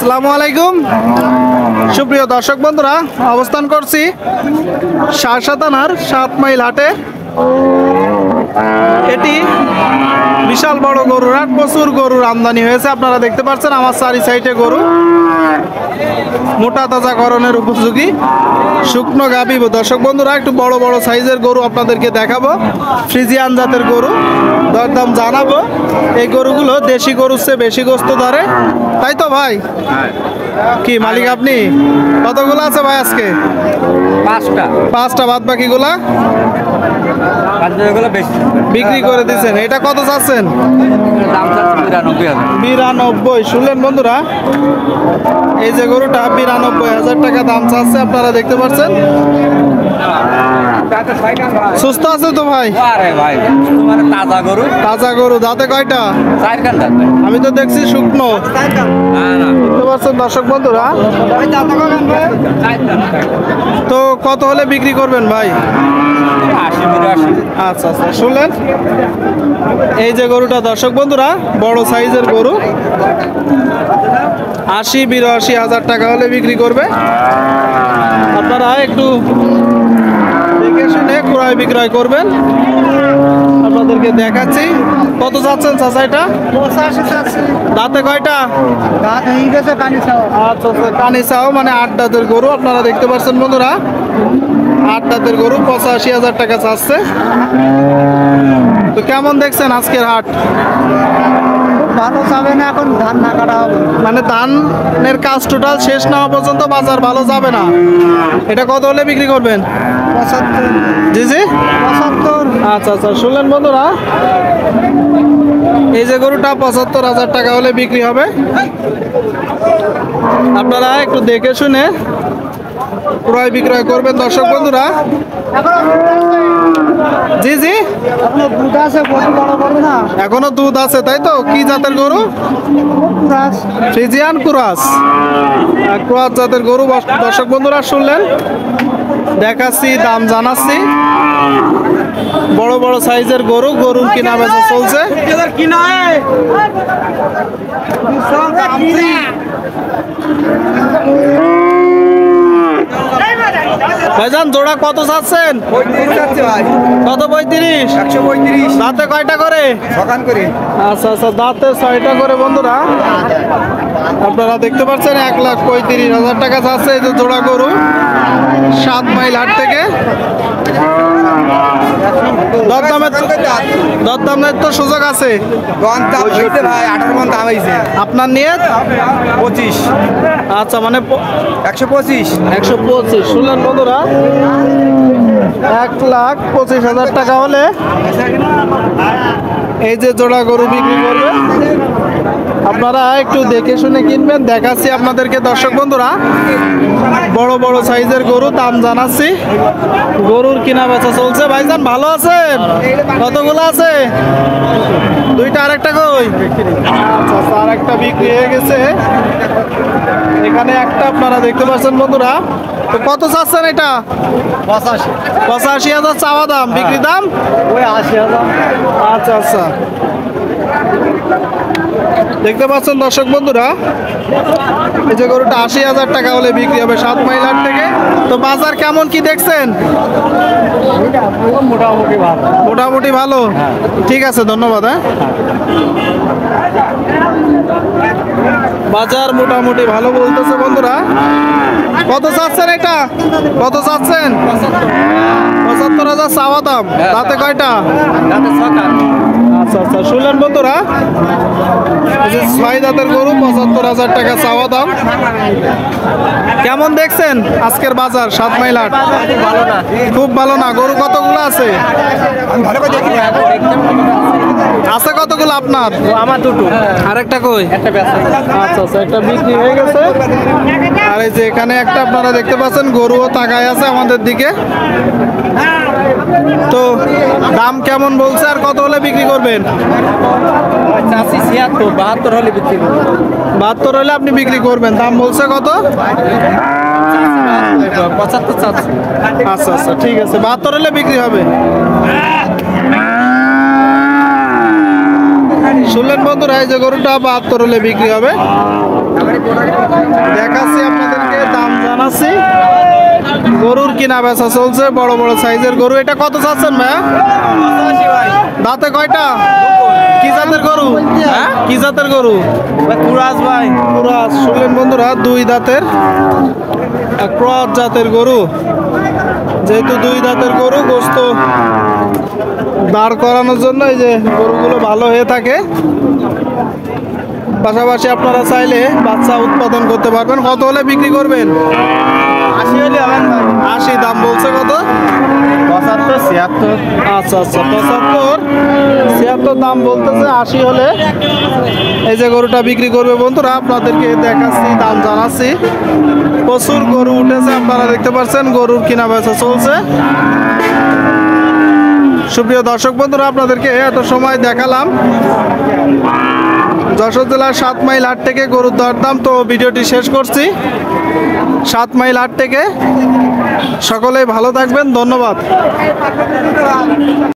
আসসালামু আলাইকুম সুপ্রিয় দর্শক বন্ধুরা, অবস্থান করছি সারসা থানার 7 মাইল হাটে। এটি বিশাল বড় গরুর হাট, প্রচুর গরুর আমদানি হয়েছে। আপনারা দেখতে পাচ্ছেন আমার চারি সাইডে গরু, মোটা তাজাকরণের উপযোগী শুকনো গাভী। দর্শক বন্ধুরা, একটু বড় বড় সাইজের গরু আপনাদেরকে দেখাবো, ফ্রিজিয়ান জাতের গরু, দরদাম জানাবো। এই গরুগুলো দেশি গরুর চেয়ে বেশি গোস্ত ধরে, তাই তো ভাই? কি মালিক আপনি? কতগুলো আছে ভাই আজকে? পাঁচটা। বাদ বাকিগুলা বিক্রি করে দিচ্ছেন। এটা কত চাচ্ছেন? 92। শুনলেন বন্ধুরা, এই যে গরুটা 92,000 টাকা দাম চাচ্ছে। আপনারা দেখতে পাচ্ছেন, সুস্থ আছে তো ভাই? তাজা গরু। দাঁতে কয়টা? আমি তো দেখছি শুকনো। দেখতে পাচ্ছেন দর্শক বন্ধুরা। তো কত হলে বিক্রি করবেন ভাই? আচ্ছা আচ্ছা, শুনলেন এই যে গরুটা দর্শক বন্ধুরা, বড় সাইজের গরু, 80-82,000 টাকা হলে বিক্রি করবে। আপনারা একটু দেখে শুনে ক্রয় বিক্রয় করবেন। আপনাদেরকে দেখাচ্ছি। কত যাচ্ছেন চাচা এটা? দাঁতে কয়টা? আচ্ছা আচ্ছা, কানি চাও মানে 8 দাঁতের গরু। আপনারা দেখতে পাচ্ছেন বন্ধুরা, 8 দাঁতের গরু, 85,000 টাকা চাচ্ছে। তো কেমন দেখছেন আজকের হাট? ভালো যাবে না, এখন ধান না কাটা হবে। মানে ধানের কাজ টোটাল শেষ না হওয়া পর্যন্ত বাজার ভালো যাবে না। এটা কত হলে বিক্রি করবেন? 75। জি জি, 75। আচ্ছা আচ্ছা, শুনলেন বন্ধুরা, এই যে গরুটা 75,000 টাকা হলে বিক্রি হবে। আপনারা একটু দেখে শুনে ক্রয় বিক্রয় করবেন দর্শক বন্ধুরা। জি জি, এখনো দুধ আছে, বড় করবে না। এখনো দুধ আছে, তাই তো? কি জাতের গরু? ফ্রিজিয়ান ক্রস জাতের গরু। দর্শক বন্ধুরা শুনলেন, দেখাচ্ছি, দাম জানাচ্ছি। বড় বড় সাইজের গরু, গরুর কিনা বেচা চলছে। ভাইজান জোড়া কত চাচ্ছেন? 35 ভাই। কত? 35। 135। দাঁতে কয়টা করে? সকান করি। আচ্ছা আচ্ছা, দাঁতে 6টা করে বন্ধুরা। আপনারা দেখতে পাচ্ছেন 1,35,000 টাকা চাচ্ছে এই যে জোড়া গরু, 7 মাইল হাট থেকে। দরদামের তো সুযোগ আছে। ভাই 18 মন দাম হয়েছে। আপনার নিয়ে 25। আচ্ছা, মানে 125। 125। শুনলেন বন্ধুরা, 1,25,000 টাকা হলে এই যে জোড়া গরু বিক্রি করবে। আপনারা একটু দেখে শুনে কিনবেন। দেখাচ্ছি আপনাদেরকে দর্শক বন্ধুরা, বড় বড় সাইজের গরু, দাম জানাচ্ছি। গরুর কিনা বেচা চলছে। ভাইজান ভালো আছেন? কতগুলো আছে? 2টা। আরেকটা কই? আচ্ছা আচ্ছা, আরেকটা বিক্রি হয়ে গেছে। এখানে একটা আপনারা দেখতে পাচ্ছেন বন্ধুরা। তো কত চাচ্ছেন এটা? 85,000 চাওয়া দাম, বিক্রি দাম ওই 80,000। আচ্ছা আচ্ছা, দেখতে পাচ্ছেন দর্শক বন্ধুরা, এই যে গরুটা 80,000 টাকা হলে বিক্রি হবে 7 মাইল হাট থেকে। তো বাজার কেমন কি দেখছেন? মোটামুটি ভালো। মোটামুটি ভালো। ঠিক আছে, ধন্যবাদ। হ্যাঁ, বাজার মোটামুটি ভালো বলতেছে বন্ধুরা। কত চাচ্ছেন এটা? কত চাচ্ছেন? 75,000 চাওয়া দাম। দাঁতে কয়টা? আচ্ছা আচ্ছা, শুনলেন বন্ধুরা, 6 দাঁতের গরু, 75,000 টাকা চাওয়া দাম। কেমন দেখছেন আজকের বাজার 7 মাইল হাট? খুব ভালো না। গরু কতগুলো আছে? আছে কতগুলো আপনার? আমার 2টো। আরেকটা কই? আচ্ছা আচ্ছা, একটা বিক্রি হয়ে গেছে। আর এই যে এখানে একটা আপনারা দেখতে পাচ্ছেন, গরুও তাকায় আছে আমাদের দিকে। তো দাম কেমন বলছে, আর কত হলে বিক্রি করবেন? 72 হলে বিক্রি করব। 72 হলে আপনি বিক্রি করবেন। দাম বলছে কত? 75 চাচ্ছি। আচ্ছা আচ্ছা, ঠিক আছে, 72 হলে বিক্রি হবে। শুনলেন বন্ধুরা, এই যে গরুটা 72 হলে বিক্রি হবে। দেখাচ্ছি আপনাদেরকে, দাম জানাচ্ছি। গরুর কিনা বেচা চলছে, বড় বড় সাইজের গরু। এটা কত চাচ্ছেন ভাইয়া? দাঁতে কয়টা? কি জাতের গরু? হ্যাঁ, কি জাতের গরু? কুরাস ভাই, কুরাস। শুনলেন বন্ধুরা, 2 দাঁতের ক্রস জাতের গরু। যেহেতু 2 দাঁতের গরু, গোস্ত দাঁড় করানোর জন্য এই যে গরুগুলো ভালো হয়ে থাকে। পাশাপাশি আপনারা চাইলে বাচ্চা উৎপাদন করতে পারবেন। কত হলে বিক্রি করবেন? 80 হলে হবেন ভাই। 80 দাম বলছে। কত? 75, 76। আচ্ছা আচ্ছা, 75, 76 দাম বলতেছে। 80 হলে এই যে গরুটা বিক্রি করবে বন্ধুরা। আপনাদেরকে দেখাচ্ছি, দাম জানাচ্ছি। প্রচুর গরু উঠেছে, আপনারা দেখতে পাচ্ছেন। গরুর কিনা বেচা চলছে। সুপ্রিয় দর্শক বন্ধুরা, আপনাদেরকে এত সময় দেখালাম যশোর জেলার 7 মাইল হাট থেকে গরুর দরদাম। তো ভিডিওটি শেষ করছি 7 মাইল হাট থেকে। সকলেই ভালো থাকবেন, ধন্যবাদ।